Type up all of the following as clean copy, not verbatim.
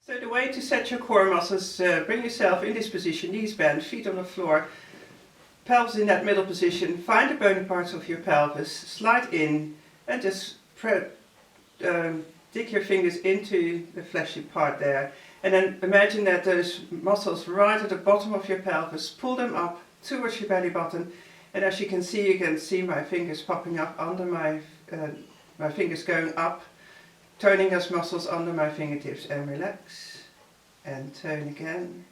So the way to set your core muscles, bring yourself in this position, knees bent, feet on the floor, pelvis in that middle position. Find the bony parts of your pelvis, slide in and just dig your fingers into the fleshy part there. And then imagine that those muscles right at the bottom of your pelvis, pull them up towards your belly button. And as you can see my fingers popping up under my fingers going up, turning those muscles under my fingertips, and relax and turn again.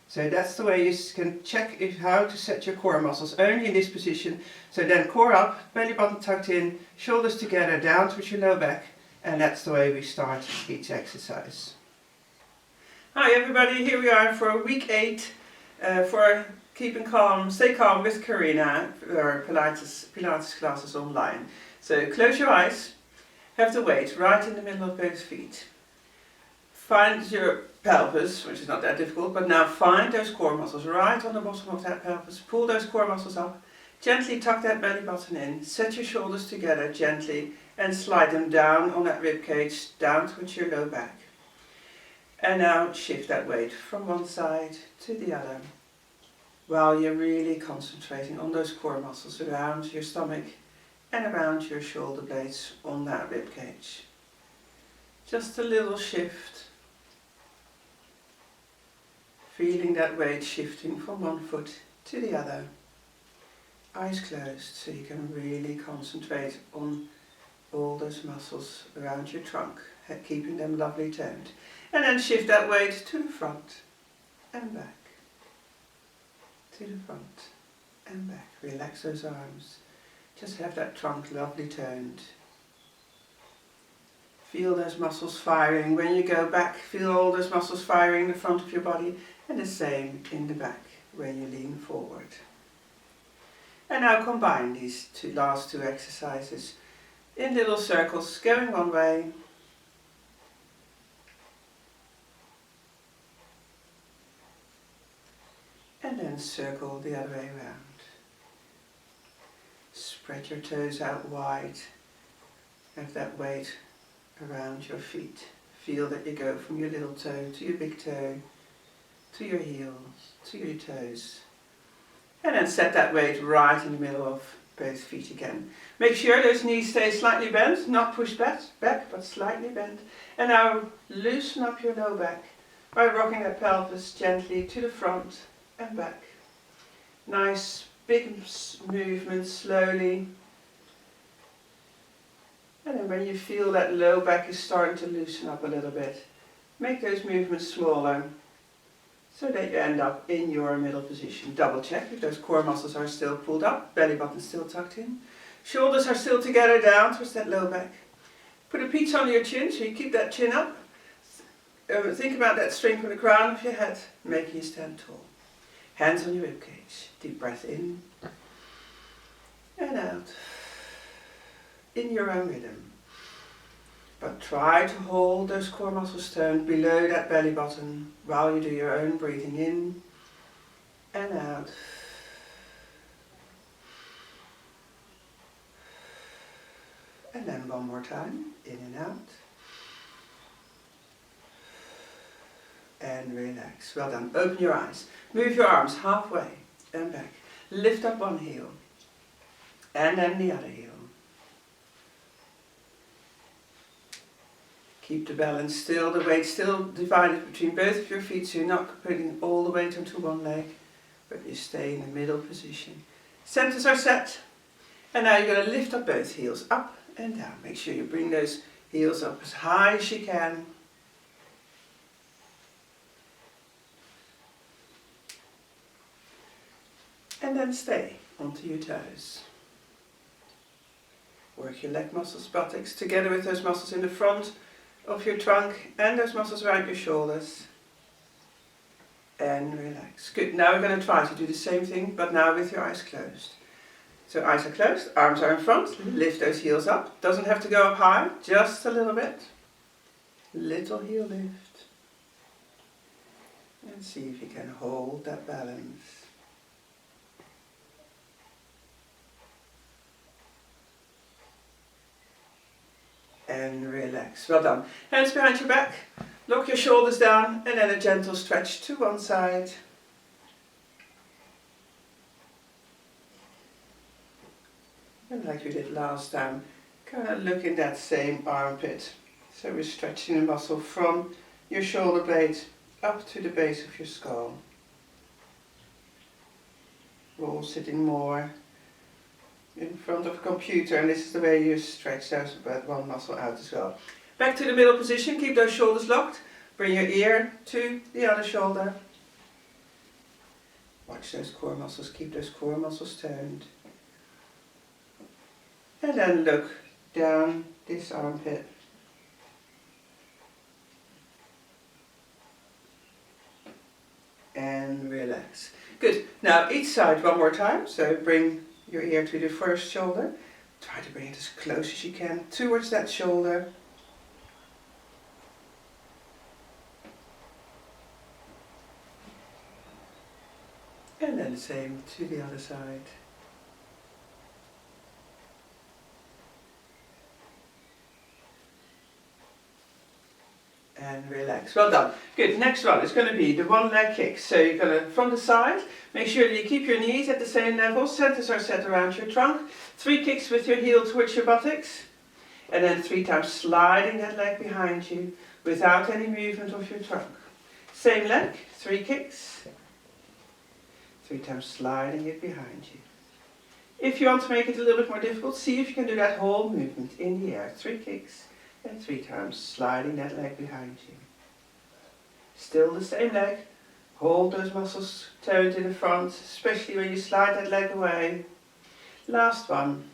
So that's the way you can check how to set your core muscles, only in this position. So then core up, belly button tucked in, shoulders together, down towards your low back, and that's the way we start each exercise. Hi everybody, here we are for week 8 for keeping calm, stay calm with Carina, our Pilates classes online. So close your eyes. Have the weight right in the middle of both feet. Find your pelvis, which is not that difficult, but now find those core muscles right on the bottom of that pelvis. Pull those core muscles up. Gently tuck that belly button in. Set your shoulders together gently and slide them down on that rib cage, down towards your low back. And now shift that weight from one side to the other, while you're really concentrating on those core muscles around your stomach and around your shoulder blades on that rib cage. Just a little shift. Feeling that weight shifting from one foot to the other. Eyes closed so you can really concentrate on all those muscles around your trunk, keeping them lovely toned. And then shift that weight to the front and back. To the front and back. Relax those arms. Just have that trunk lovely toned. Feel those muscles firing. When you go back, feel all those muscles firing in the front of your body, and the same in the back when you lean forward. And now combine these last two exercises in little circles, going one way and then circle the other way around. Spread your toes out wide. Have that weight around your feet. Feel that you go from your little toe to your big toe, to your heels, to your toes. And then set that weight right in the middle of both feet again. Make sure those knees stay slightly bent, not pushed back, but slightly bent. And now loosen up your low back by rocking that pelvis gently to the front and back. Nice big movement slowly. And then when you feel that low back is starting to loosen up a little bit, make those movements smaller so that you end up in your middle position. Double check if those core muscles are still pulled up, belly button still tucked in. Shoulders are still together down towards that low back. Put a peach under your chin so you keep that chin up. Think about that strength from the crown of your head, making you stand tall. Hands on your ribcage. Deep breath in and out in your own rhythm. But try to hold those core muscles toned below that belly button while you do your own breathing in and out. And then one more time, in and out. And relax. Well done. Open your eyes. Move your arms halfway and back. Lift up one heel and then the other heel. Keep the balance still, the weight still divided between both of your feet, so you're not putting all the weight onto one leg, but you stay in the middle position. Centers are set, and now you're going to lift up both heels, up and down. Make sure you bring those heels up as high as you can. And then stay onto your toes. Work your leg muscles, buttocks, together with those muscles in the front of your trunk and those muscles around your shoulders. And relax. Good. Now we're going to try to do the same thing, but now with your eyes closed. So eyes are closed, arms are in front, lift those heels up. Doesn't have to go up high, just a little bit. Little heel lift. And see if you can hold that balance. And relax. Well done. Hands behind your back. Lock your shoulders down and then a gentle stretch to one side. And like we did last time, kind of look in that same armpit. So we're stretching the muscle from your shoulder blade up to the base of your skull. We're all sitting more in front of a computer, and this is the way you stretch that one muscle out as well. Back to the middle position, keep those shoulders locked. Bring your ear to the other shoulder. Watch those core muscles, keep those core muscles toned. And then look down this armpit. And relax. Good. Now each side one more time. So bring your ear to the first shoulder. Try to bring it as close as you can towards that shoulder. And then the same to the other side. And relax. Well done. Good. Next one is going to be the one leg kick. So you're going to, from the side, make sure that you keep your knees at the same level. Centers are set around your trunk. 3 kicks with your heel towards your buttocks. And then 3 times sliding that leg behind you without any movement of your trunk. Same leg, 3 kicks. 3 times sliding it behind you. If you want to make it a little bit more difficult, see if you can do that whole movement in the air. 3 kicks and 3 times sliding that leg behind you. Still the same leg. Hold those muscles toned in the front, especially when you slide that leg away. Last one.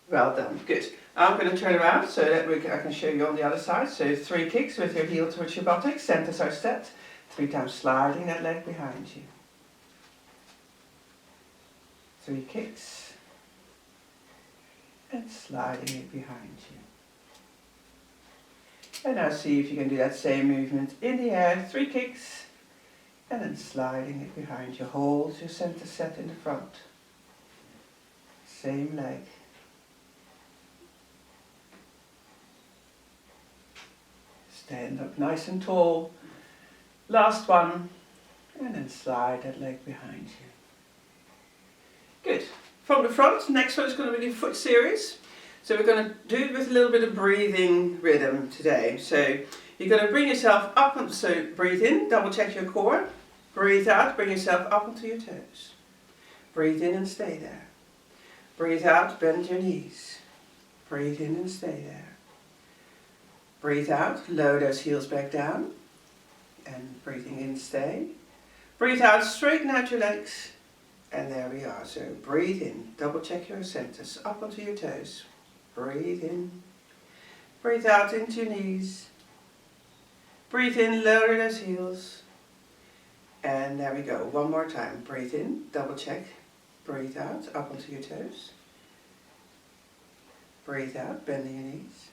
Well done. Good. I'm going to turn around so that I can show you on the other side. So 3 kicks with your heel towards your buttocks, centers are set. 3 times sliding that leg behind you. 3 kicks and sliding it behind you. And now see if you can do that same movement in the air. 3 kicks and then sliding it behind you. Hold your center set in the front. Same leg. Stand up nice and tall. Last one. And then slide that leg behind you. Good. From the front, next one is going to be the foot series. So we're going to do it with a little bit of breathing rhythm today. So you're going to bring yourself up, and so breathe in, double check your core. Breathe out, bring yourself up onto your toes. Breathe in and stay there. Breathe out, bend your knees. Breathe in and stay there. Breathe out, lower those heels back down. And breathing in, stay. Breathe out, straighten out your legs. And there we are. So breathe in, double check your centers, up onto your toes. Breathe in. Breathe out into your knees. Breathe in, lower those heels. And there we go. One more time. Breathe in, double check. Breathe out, up onto your toes. Breathe out, bending your knees.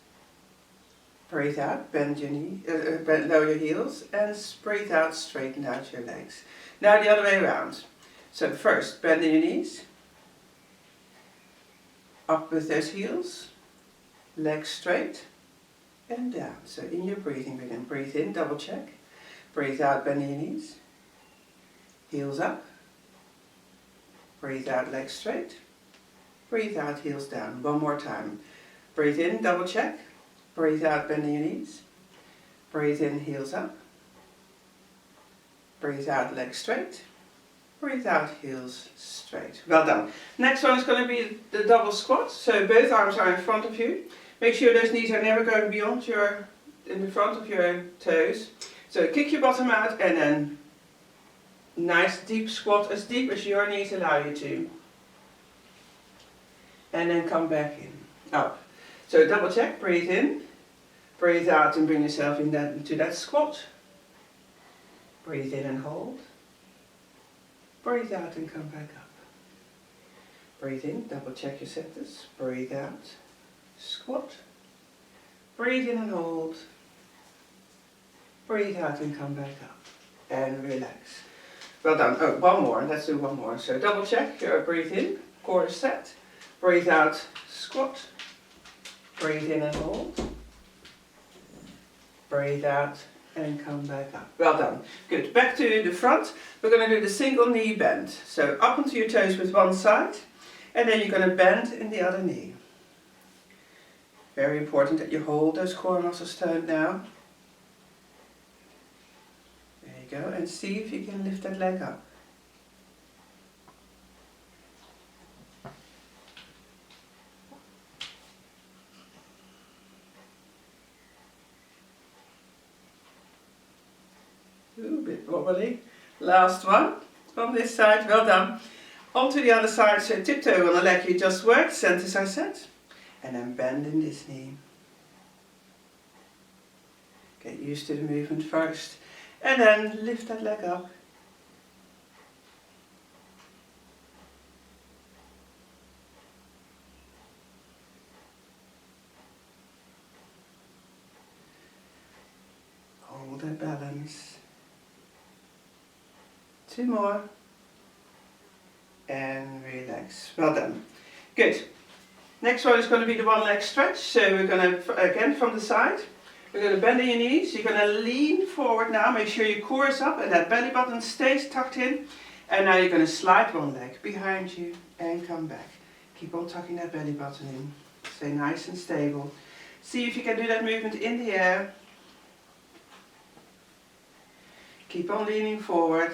Breathe out, bend your knee, lower your heels, and breathe out, straighten out your legs. Now the other way around. So first, bending your knees, up with those heels, legs straight, and down. So in your breathing rhythm, breathe in, double check. Breathe out, bending your knees, heels up. Breathe out, legs straight. Breathe out, heels down. One more time. Breathe in, double check. Breathe out, bending your knees. Breathe in, heels up. Breathe out, legs straight. Breathe out, heels straight. Well done. Next one is going to be the double squat. So both arms are in front of you. Make sure those knees are never going beyond in the front of your toes. So kick your bottom out and then nice deep squat, as deep as your knees allow you to. And then come back in, up. So double check, breathe in, breathe out and bring yourself into that squat. Breathe in and hold. Breathe out and come back up. Breathe in, double check your centers. Breathe out, squat. Breathe in and hold. Breathe out and come back up. And relax. Well done. Oh, one more. Let's do one more. So double check. Breathe in, core is set. Breathe out, squat. Breathe in and hold. Breathe out and come back up. Well done. Good. Back to the front. We're going to do the single knee bend. So up onto your toes with one side, and then you're going to bend in the other knee. Very important that you hold those core muscles toned now. There you go. And see if you can lift that leg up. Ooh, a bit wobbly. Last one from this side, well done. Onto the other side, so tiptoe on the leg you just worked, center side set. And then bend in this knee. Get used to the movement first. And then lift that leg up. Hold that balance. 2 more. And relax. Well done. Good. Next one is going to be the one leg stretch. So we're going to, again from the side, we're going to bend in your knees. You're going to lean forward now. Make sure your core is up and that belly button stays tucked in. And now you're going to slide one leg behind you and come back. Keep on tucking that belly button in. Stay nice and stable. See if you can do that movement in the air. Keep on leaning forward.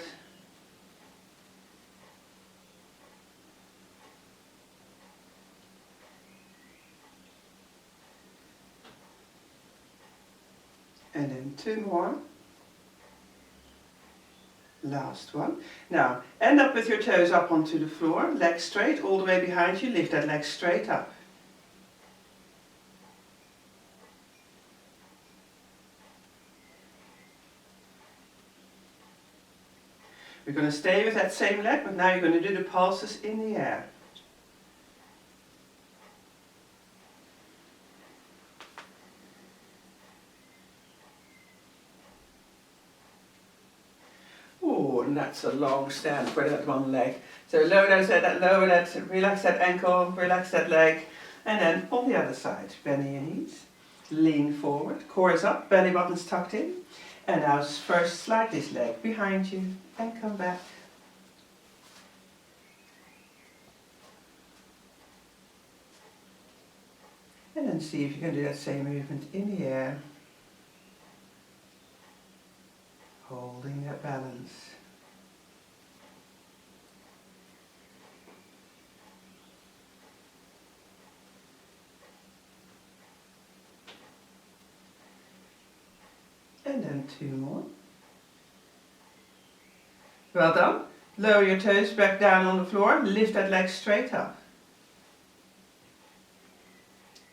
And then 2 more. Last one. Now, end up with your toes up onto the floor, legs straight, all the way behind you. Lift that leg straight up. We're going to stay with that same leg, but now you're going to do the pulses in the air. And that's a long stand for that one leg. So relax that, relax that ankle, relax that leg, and then on the other side, bend your knees, lean forward, core is up, belly button's tucked in, and now first slide this leg behind you and come back. And then see if you can do that same movement in the air, holding that balance. And then 2 more. Well done. Lower your toes back down on the floor. Lift that leg straight up.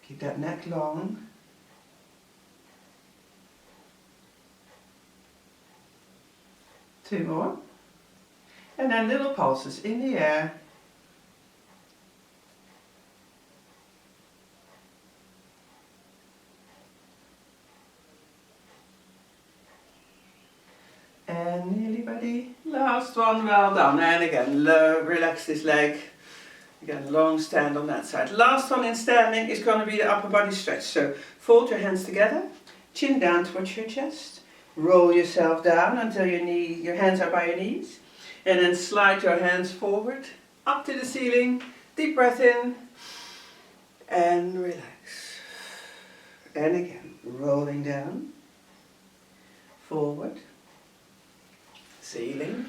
Keep that neck long. Two more. And then little pulses in the air. And nearly ready. Last one, well done. And again, relax this leg. Again, long stand on that side. Last one in standing is going to be the upper body stretch. So fold your hands together, chin down towards your chest. Roll yourself down until your hands are by your knees. And then slide your hands forward, up to the ceiling. Deep breath in. And relax. And again, rolling down. Forward. Ceiling.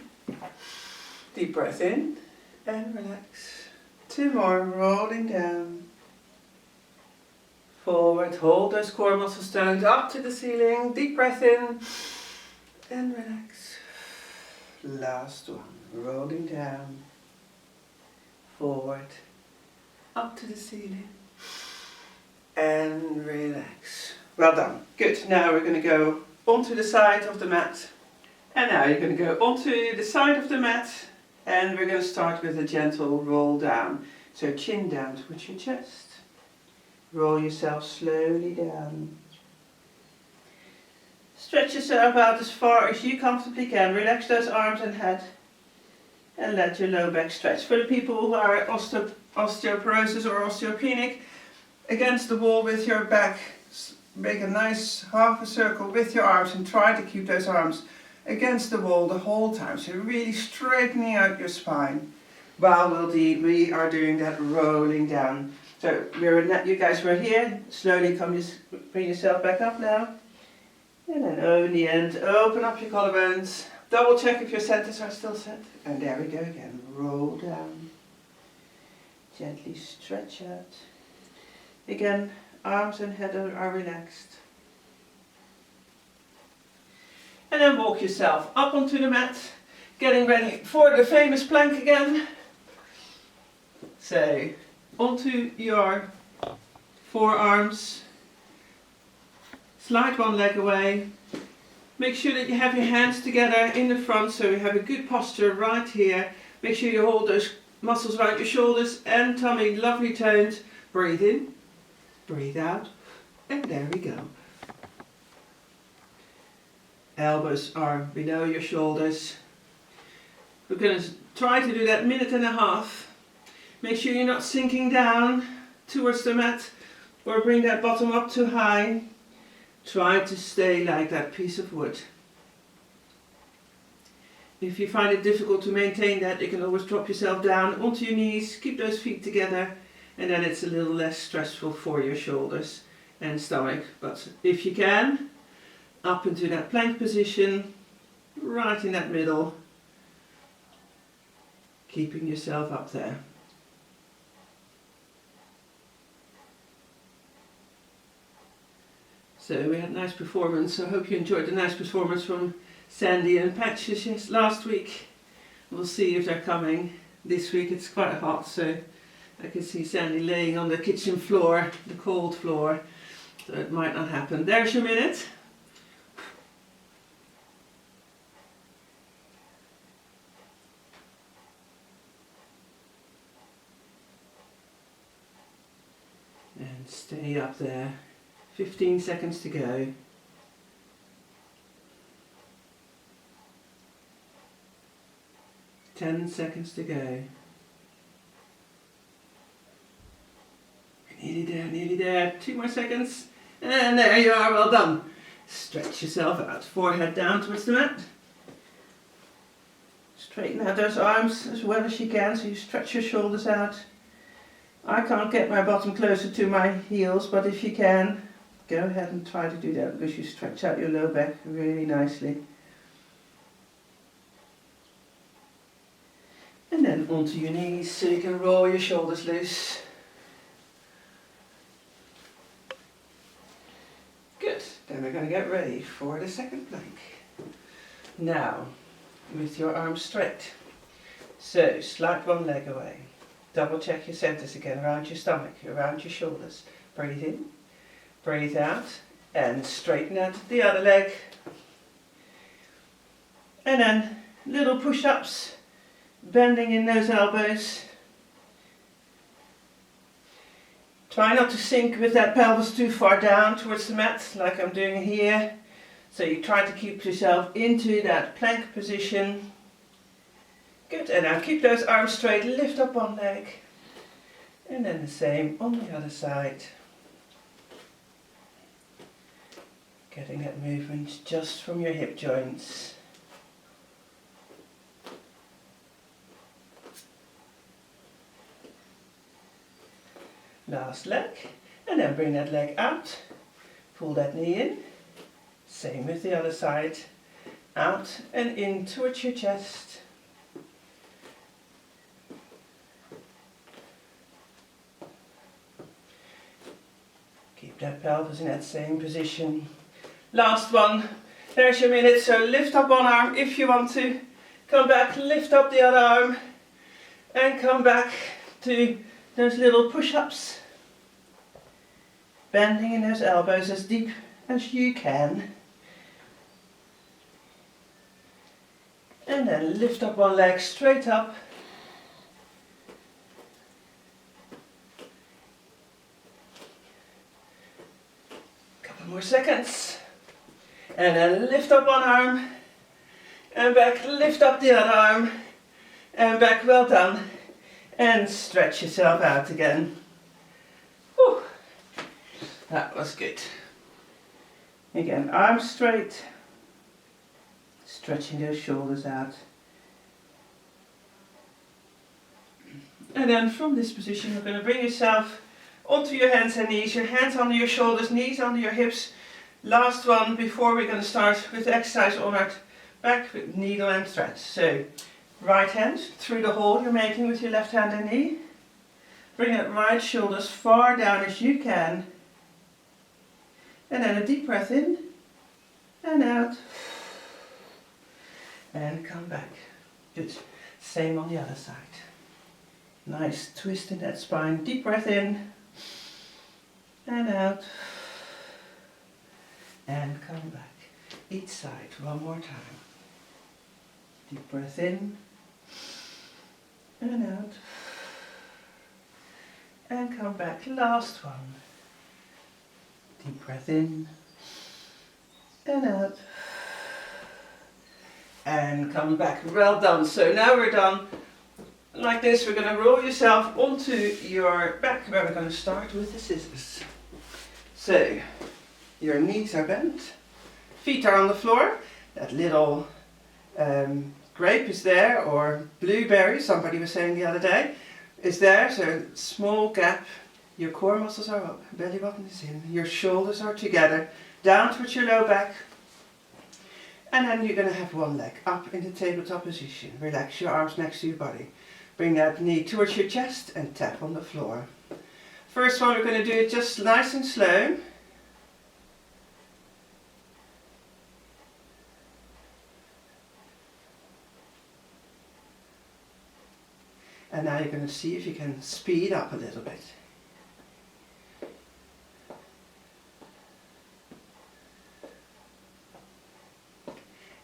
Deep breath in. And relax. 2 more, rolling down. Forward, hold those core muscles toned up to the ceiling. Deep breath in. And relax. Last one, rolling down. Forward, up to the ceiling. And relax. Well done. Good. Now we're going to go onto the side of the mat. And now you're going to go onto the side of the mat. And we're going to start with a gentle roll down. So chin down towards your chest. Roll yourself slowly down. Stretch yourself out as far as you comfortably can. Relax those arms and head. And let your low back stretch. For the people who are osteoporosis or osteopenic, against the wall with your back. Make a nice half a circle with your arms and try to keep those arms against the wall the whole time. So really straightening out your spine while we are doing that rolling down. So you guys were here. Slowly bring yourself back up now. And then in the end, open up your collarbones. Double check if your centers are still set. And there we go again. Roll down. Gently stretch out. Again, arms and head are relaxed. And then walk yourself up onto the mat. Getting ready for the famous plank again. So, onto your forearms. Slide one leg away. Make sure that you have your hands together in the front so you have a good posture right here. Make sure you hold those muscles around your shoulders and tummy lovely toned. Breathe in, breathe out, and there we go. Elbows are below your shoulders. We're going to try to do that 1.5 minutes. Make sure you're not sinking down towards the mat or bring that bottom up too high. Try to stay like that piece of wood. If you find it difficult to maintain that, you can always drop yourself down onto your knees, keep those feet together, and then it's a little less stressful for your shoulders and stomach. But if you can, up into that plank position, right in that middle, keeping yourself up there. So we had a nice performance. I hope you enjoyed the nice performance from Sandy and Patches last week. We'll see if they're coming this week. It's quite hot, so I can see Sandy laying on the kitchen floor, the cold floor, so it might not happen. There's your minute. And stay up there. 15 seconds to go. Ten seconds to go. Nearly there, nearly there. 2 more seconds. And there you are, well done. Stretch yourself out. Forehead down towards the mat. Straighten out those arms as well as you can, so you stretch your shoulders out. I can't get my bottom closer to my heels, but if you can, go ahead and try to do that, because you stretch out your low back really nicely. And then onto your knees so you can roll your shoulders loose. Good. Then we're going to get ready for the second plank. Now, with your arms straight. So, slide one leg away. Double check your centers again around your stomach, around your shoulders. Breathe in. Breathe out and straighten out the other leg. And then little push-ups, bending in those elbows. Try not to sink with that pelvis too far down towards the mat like I'm doing here. So you try to keep yourself into that plank position. Good, and now keep those arms straight, lift up one leg. And then the same on the other side. Getting that movement just from your hip joints. Last leg, and then bring that leg out, pull that knee in, same with the other side, out and in towards your chest. Keep that pelvis in that same position. Last one, there's your minute, so lift up one arm if you want to, come back, lift up the other arm, and come back to those little push-ups. Bending in those elbows as deep as you can. And then lift up one leg straight up. Couple more seconds. And then lift up one arm. And back, lift up the other arm. And back, well done. And stretch yourself out again. Whew. That was good. Again, arms straight, stretching those shoulders out. And then from this position you're going to bring yourself onto your hands and knees, your hands under your shoulders, knees under your hips. Last one before we're going to start with the exercise on our back with needle and thread. So right hand through the hole you're making with your left hand and knee. Bring that right shoulder as far down as you can. And then a deep breath in and out. And come back. Good. Same on the other side. Nice twist in that spine. Deep breath in and out. And come back. Each side. One more time. Deep breath in and out. And come back. Last one. Deep breath in and out. And come back. Well done. So now we're done. Like this, we're going to roll yourself onto your back where we're going to start with the scissors. So, your knees are bent, feet are on the floor, that little grape is there, or blueberry, somebody was saying the other day, is there, so small gap, your core muscles are up, belly button is in, your shoulders are together, down towards your low back, and then you're going to have one leg up in the tabletop position. Relax your arms next to your body. Bring that knee towards your chest and tap on the floor. First one, we're going to do it just nice and slow. And now you're going to see if you can speed up a little bit.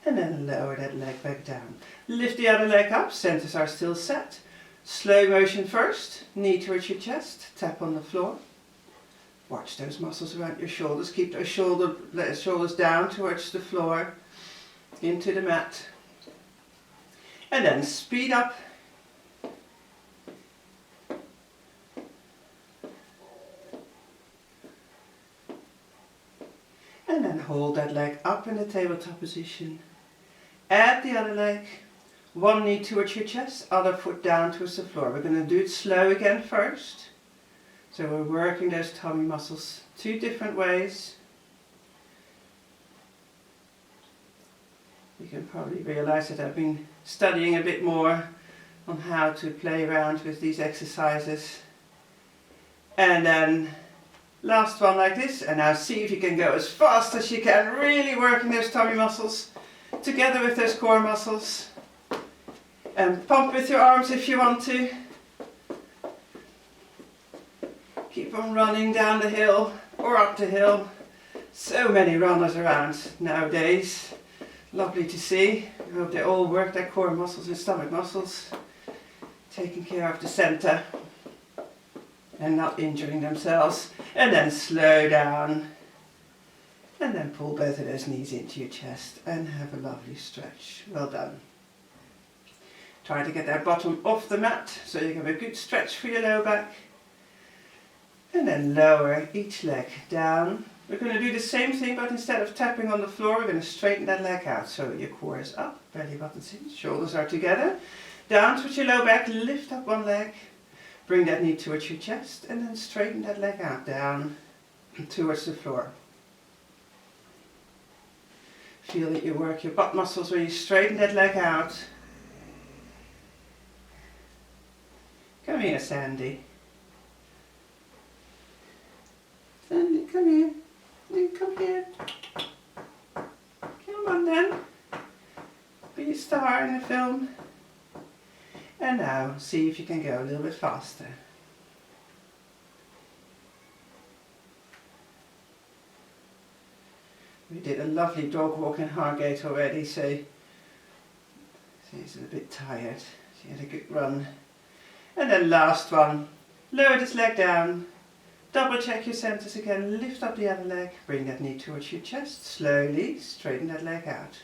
And then lower that leg back down. Lift the other leg up, centers are still set. Slow motion first, knee towards your chest, tap on the floor. Watch those muscles around your shoulders, keep those shoulders down towards the floor, into the mat. And then speed up. And then hold that leg up in the tabletop position. Add the other leg, one knee towards your chest, other foot down towards the floor. We're going to do it slow again first. So we're working those tummy muscles two different ways. You can probably realize that I've been studying a bit more on how to play around with these exercises. And then last one like this, and now see if you can go as fast as you can, really working those tummy muscles together with those core muscles. And pump with your arms if you want to. Keep on running down the hill or up the hill. So many runners around nowadays. Lovely to see. I hope they all work their core muscles and stomach muscles. Taking care of the center and not injuring themselves. And then slow down. And then pull both of those knees into your chest and have a lovely stretch. Well done. Try to get that bottom off the mat so you have a good stretch for your low back. And then lower each leg down. We're going to do the same thing, but instead of tapping on the floor, we're going to straighten that leg out. So your core is up, belly button's in, shoulders are together. Down towards your low back, lift up one leg. Bring that knee towards your chest and then straighten that leg out, down towards the floor. Feel that you work your butt muscles when you straighten that leg out. Come here, Sandy. Sandy, come here. Come here. Come on then. Be a star in the film. And now, see if you can go a little bit faster. We did a lovely dog walk in Hargate already, so she's a bit tired. She had a good run. And then last one, lower this leg down, double check your centers again, lift up the other leg, bring that knee towards your chest, slowly straighten that leg out.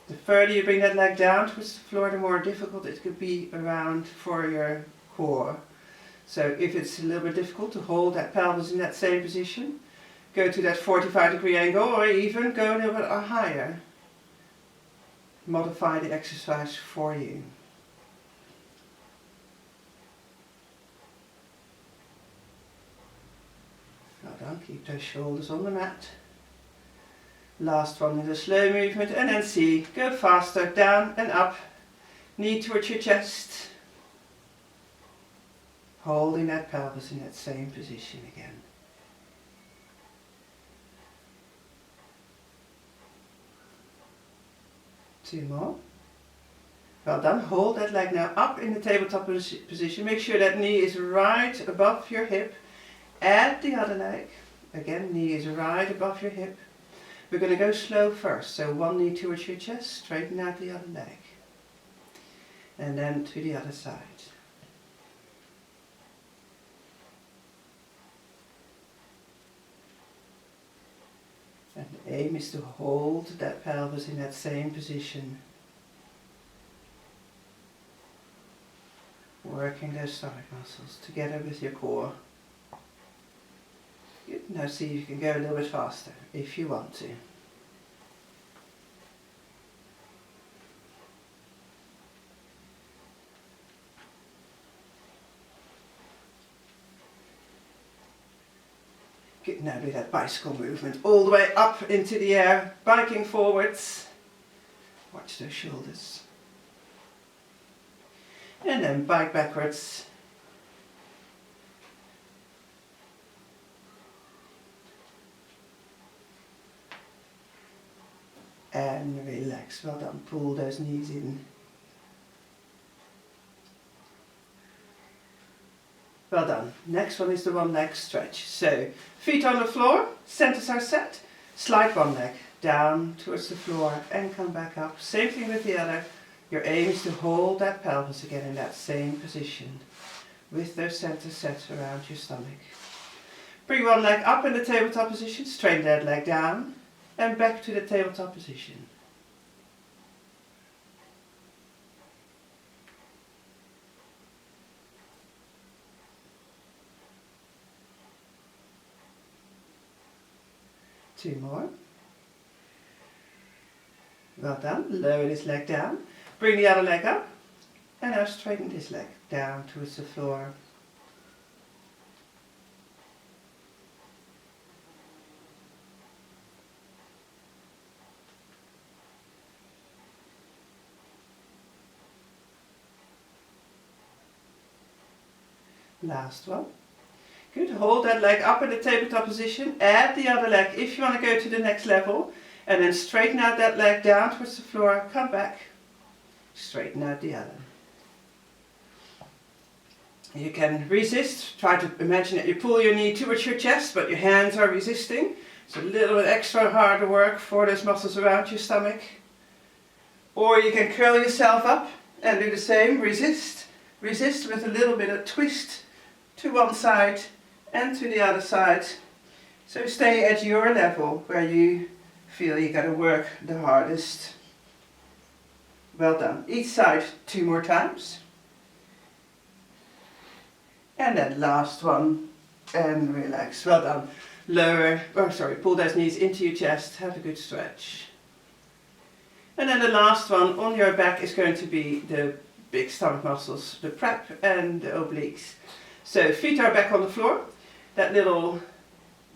The further you bring that leg down towards the floor, the more difficult it could be around for your core. So if it's a little bit difficult to hold that pelvis in that same position, go to that 45-degree angle, or even go a little bit higher. Modify the exercise for you. Well done, keep those shoulders on the mat. Last one is a slow movement, and then see, go faster, down and up, knee towards your chest. Holding that pelvis in that same position again. Two more. Well done. Hold that leg now up in the tabletop position. Make sure that knee is right above your hip. Add the other leg. Again, knee is right above your hip. We're going to go slow first. So one knee towards your chest, straighten out the other leg. And then to the other side. And the aim is to hold that pelvis in that same position. Working those stomach muscles together with your core. Good. Now see if you can go a little bit faster if you want to. Good. Now do that bicycle movement all the way up into the air, biking forwards. Watch those shoulders. And then bike backwards. And relax. Well done. Pull those knees in. Well done. Next one is the one leg stretch. So, feet on the floor, centers are set. Slide one leg down towards the floor and come back up. Same thing with the other. Your aim is to hold that pelvis again in that same position with those centers set around your stomach. Bring one leg up in the tabletop position, straighten that leg down and back to the tabletop position. Two more. Well done. Lower this leg down. Bring the other leg up. And now straighten this leg down towards the floor. Last one. Good. Hold that leg up in the tabletop position. Add the other leg if you want to go to the next level. And then straighten out that leg down towards the floor. Come back. Straighten out the other. You can resist. Try to imagine that you pull your knee towards your chest, but your hands are resisting. It's a little bit extra harder work for those muscles around your stomach. Or you can curl yourself up and do the same. Resist. Resist with a little bit of twist to one side and to the other side. So stay at your level where you feel you got to work the hardest. Well done. Each side 2 more times. And then last one. And relax. Well done. Lower, pull those knees into your chest. Have a good stretch. And then the last one on your back is going to be the big stomach muscles, the prep and the obliques. So feet are back on the floor. That little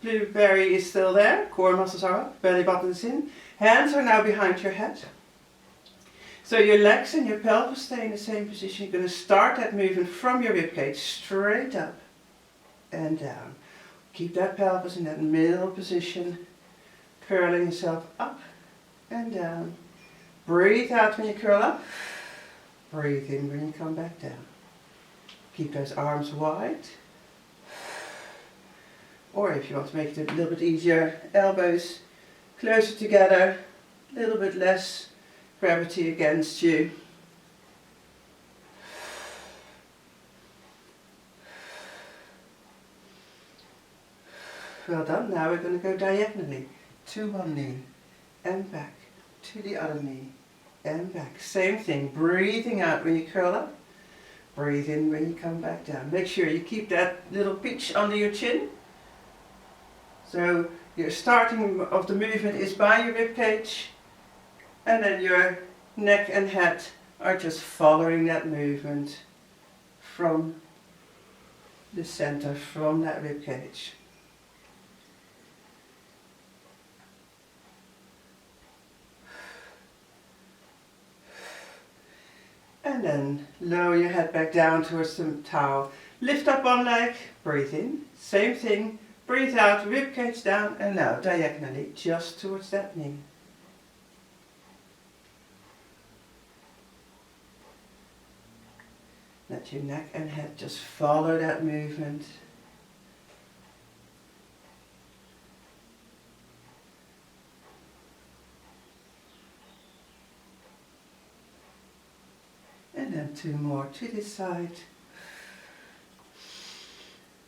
blueberry is still there. Core muscles are up. Belly button is in. Hands are now behind your head. So your legs and your pelvis stay in the same position. You're going to start that movement from your ribcage straight up and down. Keep that pelvis in that middle position. Curling yourself up and down. Breathe out when you curl up. Breathe in when you come back down. Keep those arms wide. Or if you want to make it a little bit easier, elbows closer together, a little bit less gravity against you. Well done. Now we're going to go diagonally to one knee and back to the other knee and back. Same thing, breathing out when you curl up. Breathe in when you come back down. Make sure you keep that little pitch under your chin. So your starting of the movement is by your rib cage, and then your neck and head are just following that movement from the center, from that rib cage. And then lower your head back down towards the towel. Lift up one leg, breathe in, same thing, breathe out, rib cage down, and now diagonally just towards that knee. Let your neck and head just follow that movement. And then 2 more to this side.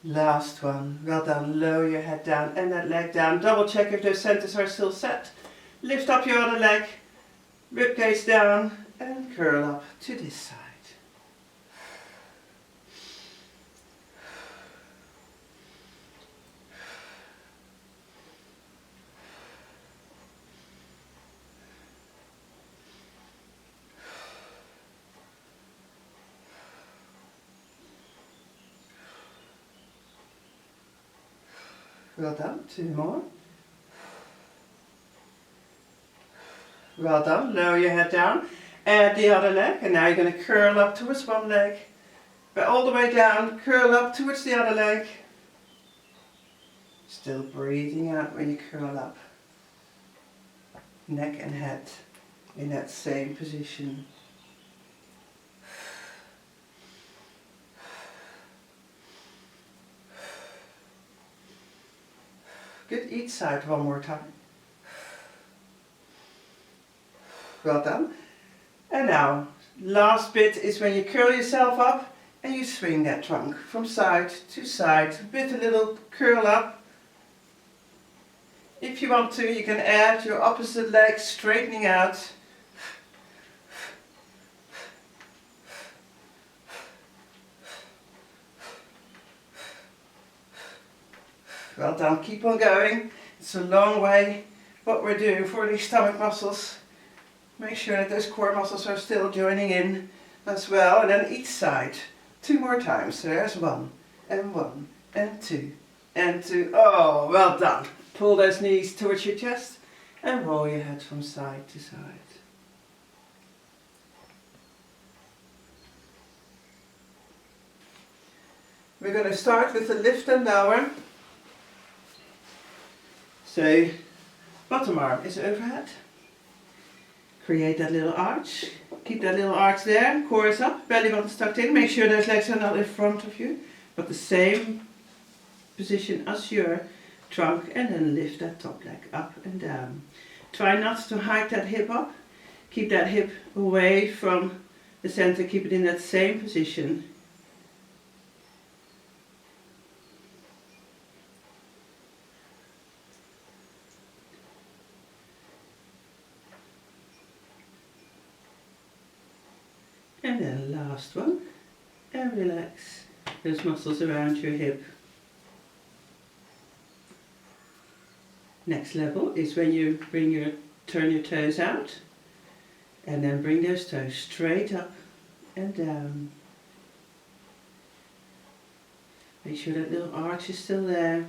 Last one. Well done. Lower your head down and that leg down. Double check if those centers are still set. Lift up your other leg. Rib cage down and curl up to this side. Well done, 2 more. Well done, lower your head down, add the other leg, and now you're going to curl up towards one leg, but all the way down, curl up towards the other leg. Still breathing out when you curl up. Neck and head in that same position. Good, each side one more time. Well done. And now, last bit is when you curl yourself up and you swing that trunk from side to side with a little curl up. If you want to, you can add your opposite leg straightening out. Well done, keep on going. It's a long way what we're doing for these stomach muscles. Make sure that those core muscles are still joining in as well. And then each side, 2 more times. So there's 1 and 2 and 2. Oh, well done. Pull those knees towards your chest and roll your head from side to side. We're going to start with the lift and lower. So, bottom arm is overhead. Create that little arch. Keep that little arch there. Core is up, belly button tucked in. Make sure those legs are not in front of you, but the same position as your trunk, and then lift that top leg up and down. Try not to hike that hip up. Keep that hip away from the center. Keep it in that same position. And then last one, and relax those muscles around your hip. Next level is when you turn your toes out, and then bring those toes straight up and down. Make sure that little arch is still there.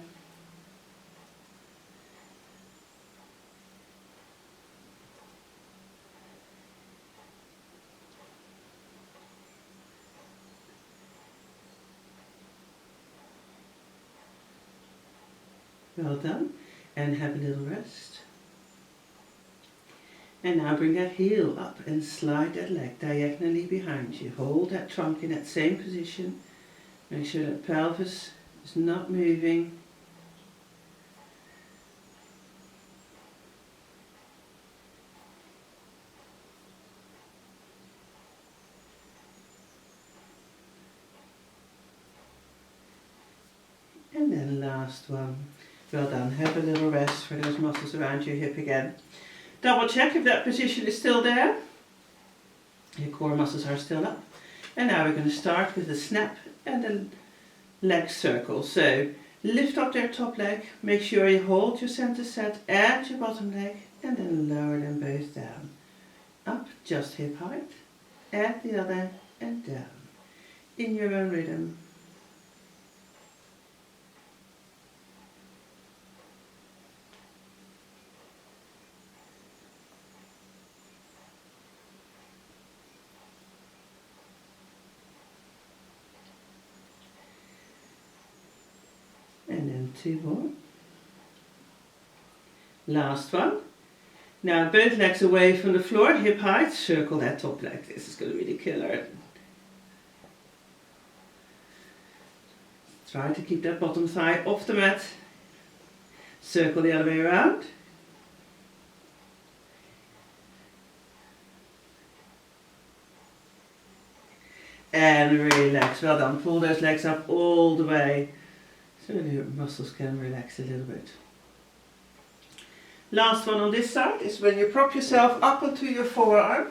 Well done, and have a little rest. And now bring that heel up and slide that leg diagonally behind you. Hold that trunk in that same position. Make sure that pelvis is not moving. And then last one. Well done. Have a little rest for those muscles around your hip again. Double check if that position is still there. Your core muscles are still up. And now we're going to start with the snap and the leg circle. So lift up their top leg, make sure you hold your center set and your bottom leg, and then lower them both down. Up, just hip height, and the other, and down. In your own rhythm. And then 2 more. Last one. Now both legs away from the floor, hip height, circle that top leg. This is going to be the killer. Try to keep that bottom thigh off the mat. Circle the other way around. And relax. Well done. Pull those legs up all the way so your muscles can relax a little bit. Last one on this side is when you prop yourself up onto your forearm.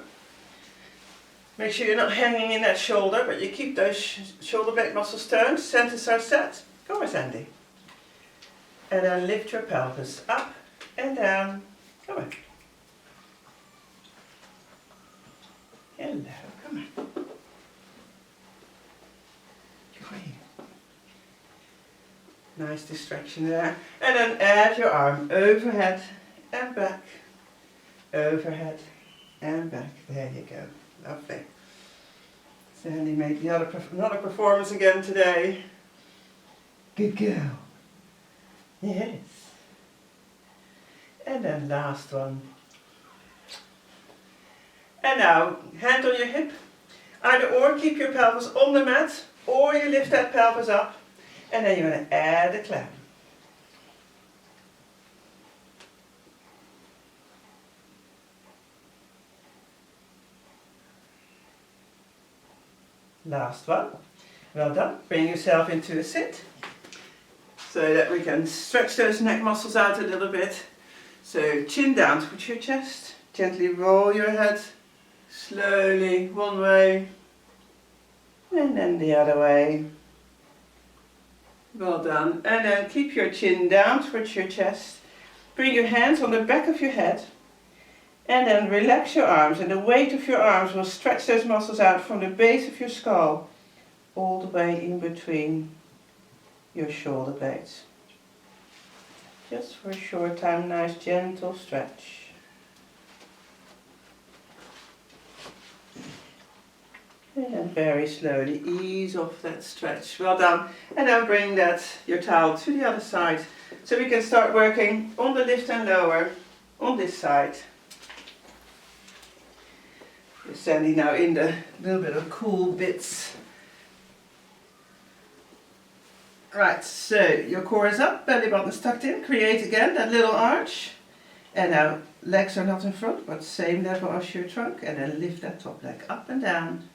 Make sure you're not hanging in that shoulder, but you keep those shoulder back muscles toned. Centers are set. Go on, Sandy. And then lift your pelvis up and down. Come on. Hello, come on. Nice distraction there. And then add your arm overhead and back. Overhead and back. There you go. Lovely. Sandy made another performance again today. Good girl. Yes. And then last one. And now, hand on your hip. Either or, keep your pelvis on the mat, or you lift that pelvis up. And then you're going to add a clamp. Last one. Well done. Bring yourself into a sit so that we can stretch those neck muscles out a little bit. So chin down towards your chest. Gently roll your head slowly one way and then the other way. Well done. And then keep your chin down towards your chest. Bring your hands on the back of your head. And then relax your arms. And the weight of your arms will stretch those muscles out from the base of your skull all the way in between your shoulder blades. Just for a short time, nice gentle stretch. And then very slowly ease off that stretch. Well done. And then bring your towel to the other side. So we can start working on the lift and lower on this side. We're standing now in the little bit of cool bits. Right, so your core is up, belly button is tucked in. Create again that little arch. And now legs are not in front, but same level as your trunk. And then lift that top leg up and down.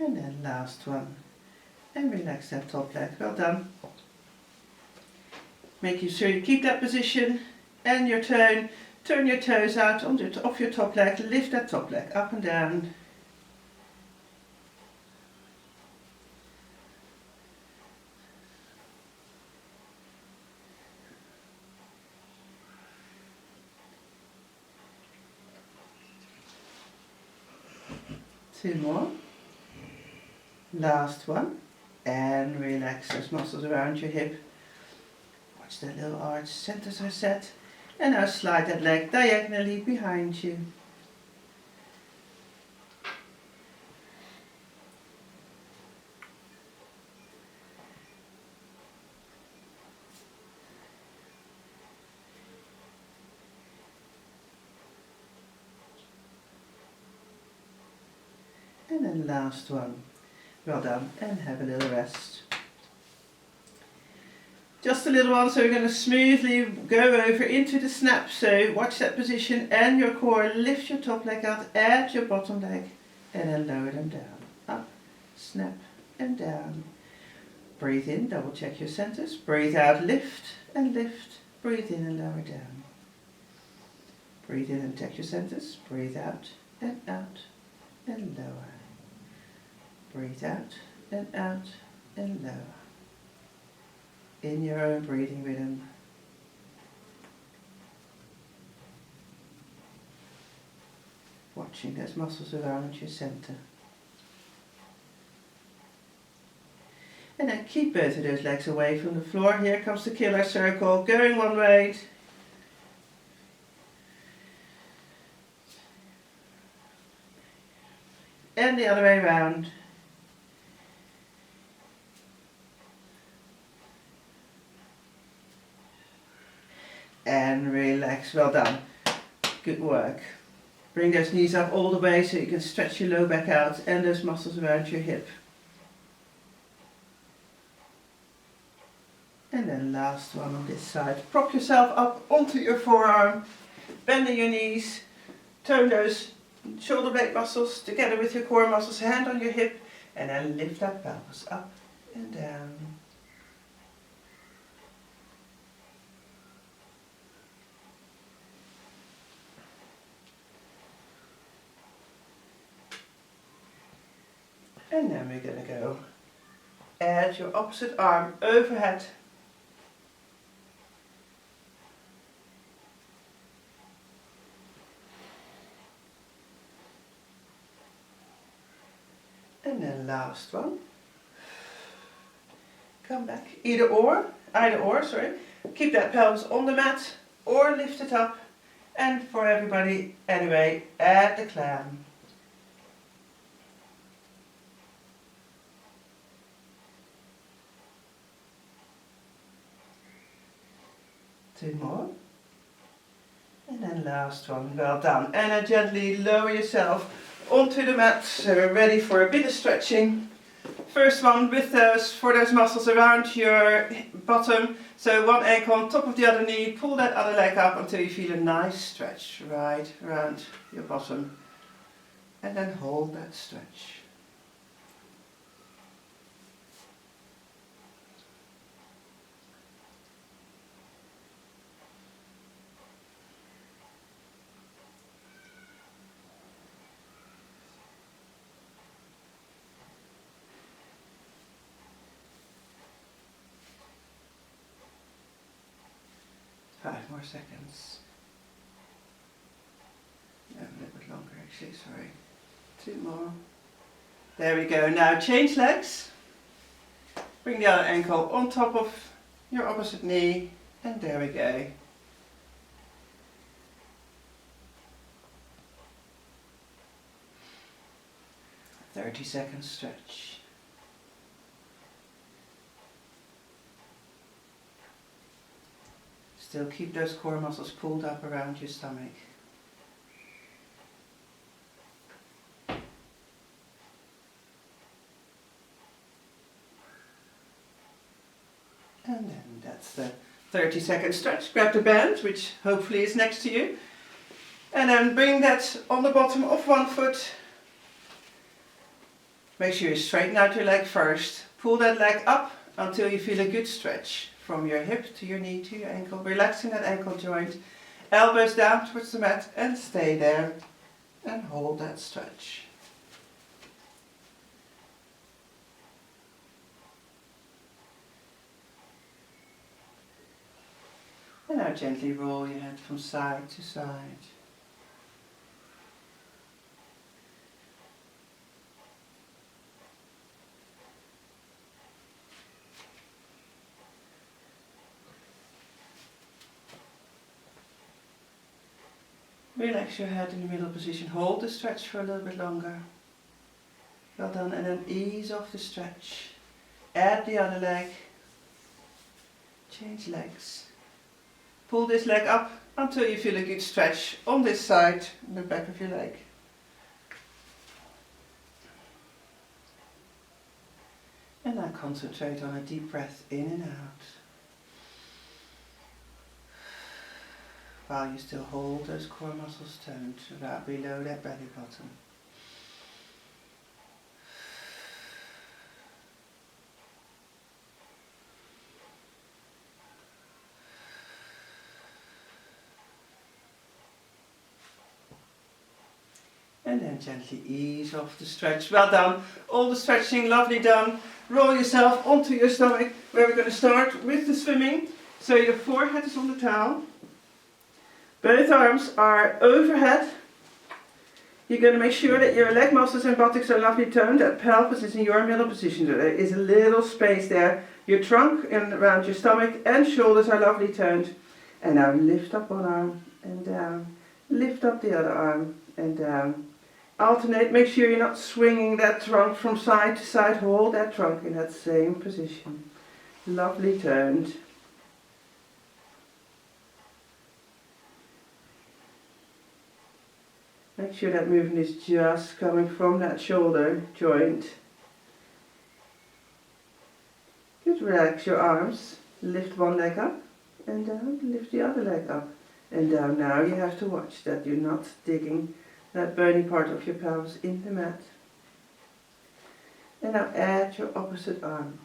And then last one. And relax that top leg. Well done. Making sure you keep that position and your tone. Turn your toes out off your top leg. Lift that top leg up and down. Two more. Last one. And relax those muscles around your hip. Watch that little arch. Centers are set. And now slide that leg diagonally behind you. And then last one. Well done. And have a little rest. Just a little one, so we're going to smoothly go over into the snap. So watch that position and your core. Lift your top leg out, add your bottom leg, and then lower them down. Up, snap and down. Breathe in, double check your centers. Breathe out, lift and lift. Breathe in and lower down. Breathe in and check your centers. Breathe out and lower. Breathe out and lower. In your own breathing rhythm. Watching those muscles around your center. And then keep both of those legs away from the floor. Here comes the killer circle, going one way. And the other way around. And relax, well done. Good work. Bring those knees up all the way so you can stretch your low back out and those muscles around your hip. And then last one on this side. Prop yourself up onto your forearm, bending your knees, tone those shoulder blade muscles together with your core muscles, hand on your hip, and then lift that pelvis up and down. And then we're going to go add your opposite arm overhead. And then last one. Come back, either or, sorry. Keep that pelvis on the mat or lift it up. And for everybody, anyway, add the clam. Two more. And then last one, well done. And then gently lower yourself onto the mat, so we're ready for a bit of stretching. First one with for those muscles around your bottom. So one ankle on top of the other knee, pull that other leg up until you feel a nice stretch right around your bottom. And then hold that stretch. Five more seconds. No, a little bit longer actually, sorry. Two more. There we go. Now change legs. Bring the other ankle on top of your opposite knee. And there we go. A 30-second stretch. Still keep those core muscles pulled up around your stomach. And then that's the 30-second stretch. Grab the band, which hopefully is next to you. And then bring that on the bottom of one foot. Make sure you straighten out your leg first. Pull that leg up until you feel a good stretch. From your hip to your knee to your ankle, relaxing that ankle joint, elbows down towards the mat and stay there and hold that stretch. And now gently roll your head from side to side. Relax your head in the middle position. Hold the stretch for a little bit longer. Well done. And then ease off the stretch. Add the other leg. Change legs. Pull this leg up until you feel a good stretch on this side, the back of your leg. And now concentrate on a deep breath in and out. While you still hold those core muscles toned right below that belly button. And then gently ease off the stretch. Well done. All the stretching, lovely done. Roll yourself onto your stomach, where we're going to start with the swimming. So your forehead is on the towel. Both arms are overhead. You're going to make sure that your leg muscles and buttocks are lovely toned. That pelvis is in your middle position. So there is a little space there. Your trunk and around your stomach and shoulders are lovely toned. And now lift up one arm and down. Lift up the other arm and down. Alternate, make sure you're not swinging that trunk from side to side. Hold that trunk in that same position. Lovely toned. Make sure that movement is just coming from that shoulder joint. Good, relax your arms. Lift one leg up and down. Lift the other leg up and down. Now you have to watch that you're not digging that bony part of your pelvis in the mat. And now add your opposite arm.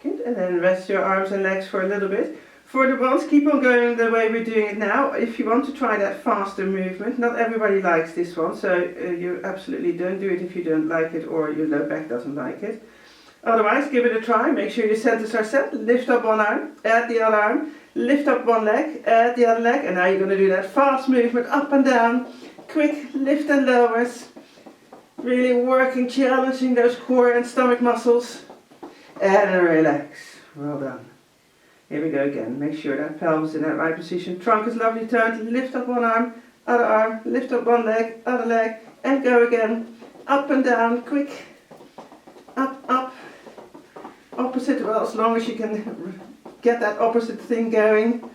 Good, and then rest your arms and legs for a little bit. For the ones, keep on going the way we're doing it now. If you want to try that faster movement, not everybody likes this one, so you absolutely don't do it if you don't like it or your low back doesn't like it. Otherwise, give it a try. Make sure your centers are set. Lift up one arm, add the other arm, lift up one leg, add the other leg, and now you're going to do that fast movement up and down, quick lift and lowers, really working, challenging those core and stomach muscles, and relax. Well done. Here we go again. Make sure that pelvis is in that right position. Trunk is lovely turned. Lift up one arm, lift up one leg, other leg, and go again. Up and down, quick. Up, up. Opposite, well, as long as you can get that opposite thing going.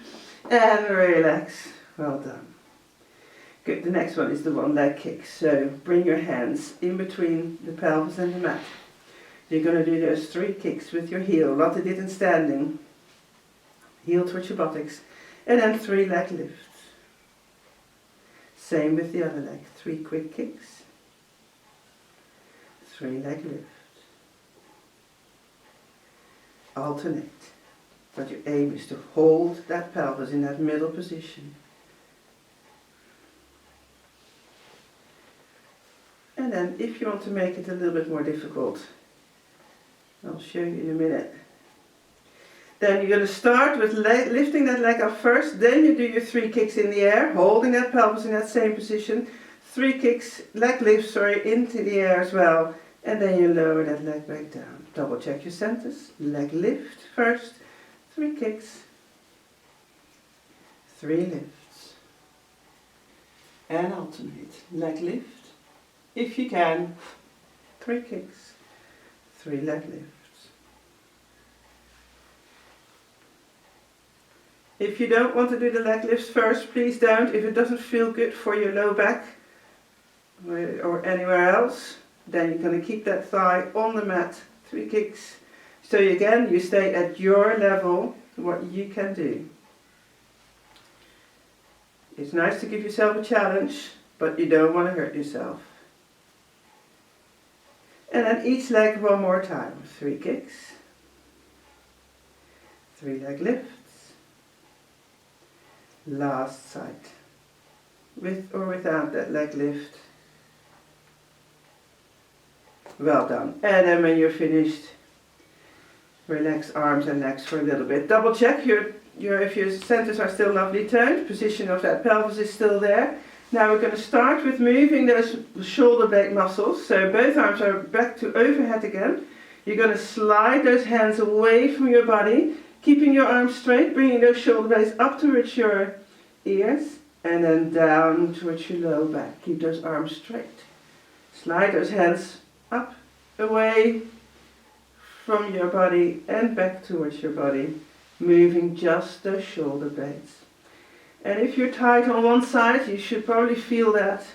And relax. Well done. Good. The next one is the one leg kick. So bring your hands in between the pelvis and the mat. You're going to do those 3 kicks with your heel. What I did in standing. Heel towards your buttocks, and then 3 leg lifts. Same with the other leg. 3 quick kicks, 3 leg lifts. Alternate, but your aim is to hold that pelvis in that middle position. And then if you want to make it a little bit more difficult, I'll show you in a minute. Then you're going to start with lifting that leg up first, then you do your 3 kicks in the air, holding that pelvis in that same position, 3 kicks, leg lifts, into the air as well, and then you lower that leg back down. Double check your centers, leg lift first, 3 kicks, 3 lifts, and alternate, leg lift, if you can, 3 kicks, 3 leg lifts. If you don't want to do the leg lifts first, please don't. If it doesn't feel good for your low back or anywhere else, then you're going to keep that thigh on the mat. 3 kicks. So again, you stay at your level, what you can do. It's nice to give yourself a challenge, but you don't want to hurt yourself. And then each leg one more time. 3 kicks. 3 leg lifts. Last side, with or without that leg lift. Well done. And then when you're finished, relax arms and legs for a little bit. Double check if your centers are still lovely toned, position of that pelvis is still there. Now we're going to start with moving those shoulder blade muscles. So both arms are back to overhead again. You're going to slide those hands away from your body, keeping your arms straight, bringing those shoulder blades up towards your ears and then down towards your low back. Keep those arms straight. Slide those hands up, away from your body and back towards your body, moving just those shoulder blades. And if you're tight on one side, you should probably feel that.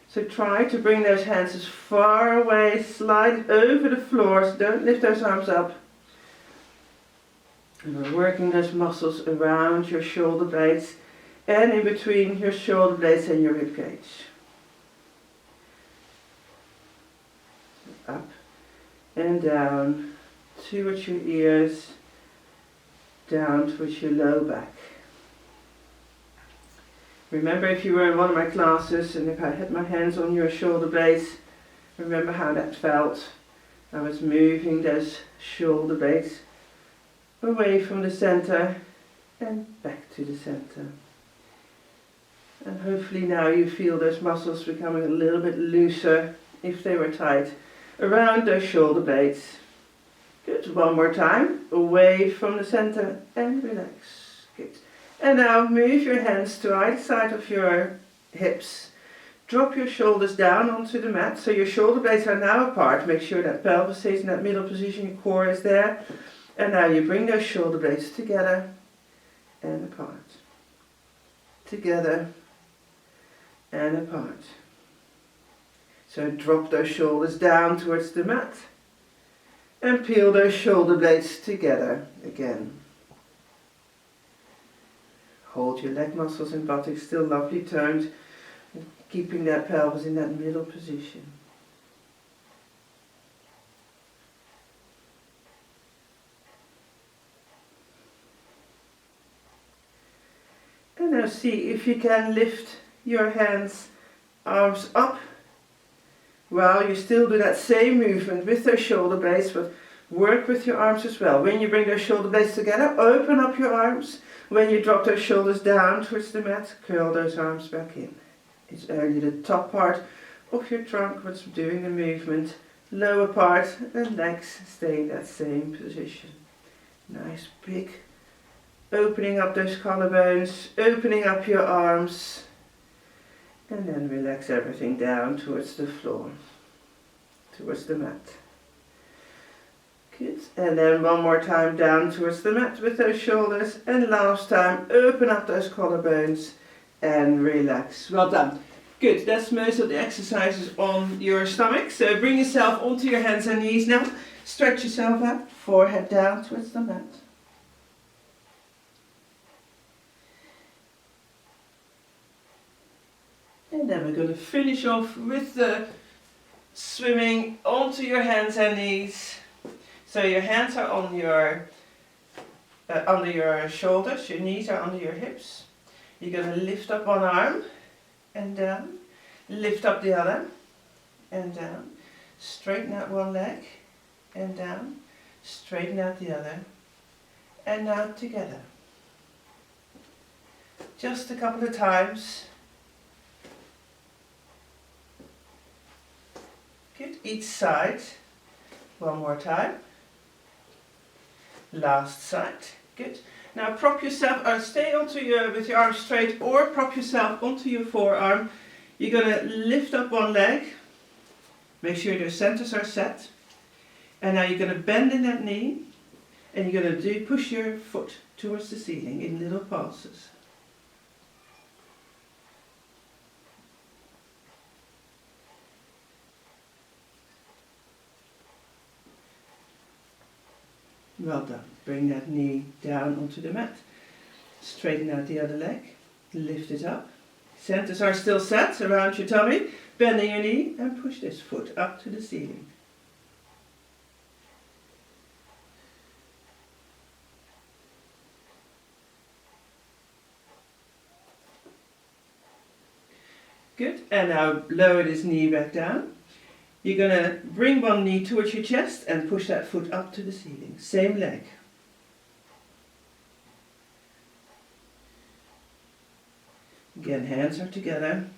So try to bring those hands as far away, slide over the floor, so don't lift those arms up. And we're working those muscles around your shoulder blades. and in between your shoulder blades and your rib cage. Up and down towards your ears, down towards your low back. Remember, if you were in one of my classes and if I had my hands on your shoulder blades, remember how that felt. I was moving those shoulder blades away from the center and back to the center. And hopefully now you feel those muscles becoming a little bit looser if they were tight around those shoulder blades. Good, one more time, away from the center and relax. Good. And now move your hands to either side of your hips. Drop your shoulders down onto the mat, so your shoulder blades are now apart. Make sure that pelvis stays in that middle position, your core is there. And now you bring those shoulder blades together and apart. Together and apart. So drop those shoulders down towards the mat and peel those shoulder blades together again. Hold your leg muscles and buttocks still lovely toned, keeping that pelvis in that middle position. And now see if you can lift your hands, arms up, while you still do that same movement with those shoulder blades, but work with your arms as well. When you bring those shoulder blades together, open up your arms. When you drop those shoulders down towards the mat, curl those arms back in. It's only the top part of your trunk what's doing the movement. Lower part and legs stay in that same position. Nice big opening up those collarbones, opening up your arms, and then relax everything down towards the floor, towards the mat. Good. And then one more time down towards the mat with those shoulders, and last time open up those collarbones and relax. Well done. Good, that's most of the exercises on your stomach. So bring yourself onto your hands and knees now. Stretch yourself out, forehead down towards the mat. And then we're going to finish off with the swimming onto your hands and knees. So your hands are on your under your shoulders, your knees are under your hips. You're going to lift up one arm and down, lift up the other and down, straighten out one leg and down, straighten out the other, and now together. Just a couple of times. Good, each side. One more time. Last side. Good. Now prop yourself, or stay onto with your arms straight, or prop yourself onto your forearm. You're going to lift up one leg. Make sure your centers are set. And now you're going to bend in that knee, and you're going to push your foot towards the ceiling in little pulses. Well done. Bring that knee down onto the mat. Straighten out the other leg. Lift it up. Centers are still set around your tummy. Bending your knee and push this foot up to the ceiling. Good. And now lower this knee back down. You're going to bring one knee towards your chest and push that foot up to the ceiling. Same leg. Again, hands are together.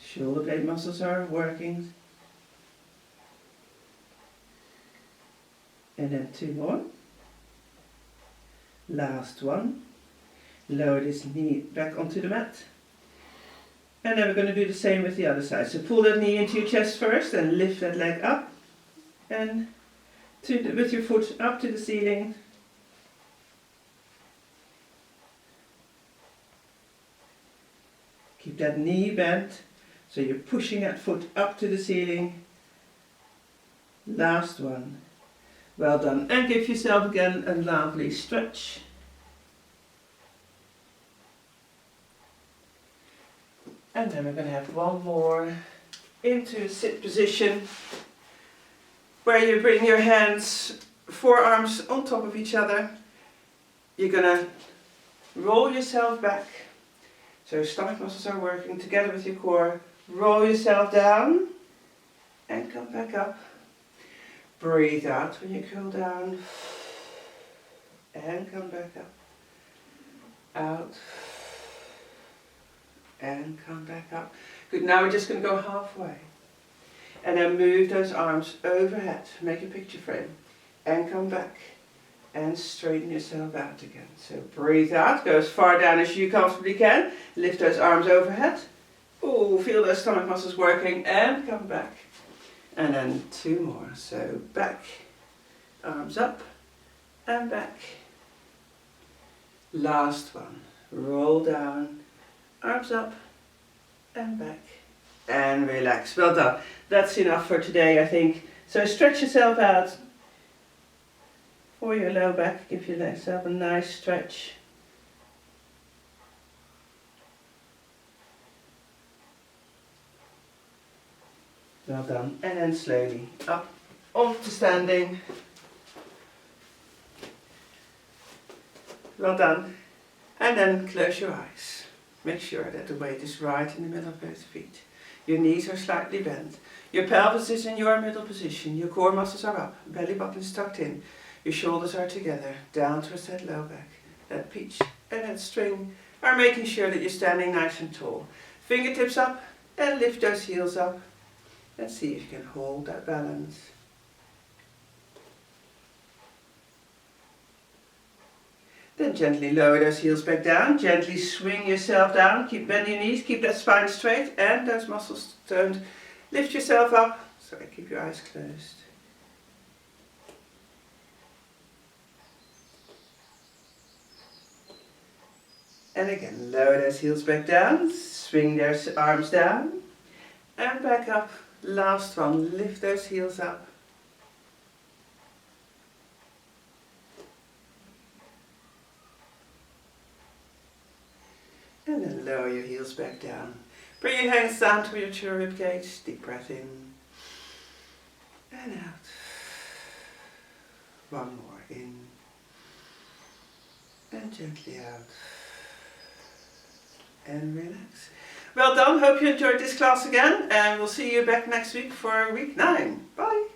Shoulder blade muscles are working. And then two more. Last one. Lower this knee back onto the mat. And then we're going to do the same with the other side. So pull that knee into your chest first and lift that leg up. And with your foot up to the ceiling. Keep that knee bent. So you're pushing that foot up to the ceiling. Last one. Well done. And give yourself again a lovely stretch. And then we're going to have one more into sit position, where you bring your hands, forearms on top of each other. You're going to roll yourself back. So stomach muscles are working together with your core. Roll yourself down and come back up. Breathe out when you curl down and come back up. Out and come back up. Good, now we're just going to go halfway. And then move those arms overhead. Make a picture frame. And come back. And straighten yourself out again. So breathe out. Go as far down as you comfortably can. Lift those arms overhead. Oh, feel those stomach muscles working. And come back. And then 2 more. So back. Arms up. And back. Last one. Roll down. Arms up. And back. And relax. Well done. That's enough for today, I think. So stretch yourself out for your low back. Give yourself a nice stretch. Well done. And then slowly up onto standing. Well done. And then close your eyes. Make sure that the weight is right in the middle of both feet. Your knees are slightly bent. Your pelvis is in your middle position. Your core muscles are up. Belly button is tucked in. Your shoulders are together. Down towards that low back. That peach and that string are making sure that you're standing nice and tall. Fingertips up and lift those heels up. And see if you can hold that balance. Then gently lower those heels back down. Gently swing yourself down. Keep bending your knees. Keep that spine straight and those muscles toned. Lift yourself up. Sorry, keep your eyes closed. And again, lower those heels back down. Swing those arms down. And back up. Last one. Lift those heels up. And then lower your heels back down. Bring your hands down towards your rib cage. Deep breath in. And out. One more in. And gently out. And relax. Well done. Hope you enjoyed this class again. And we'll see you back next week for week 9. Bye.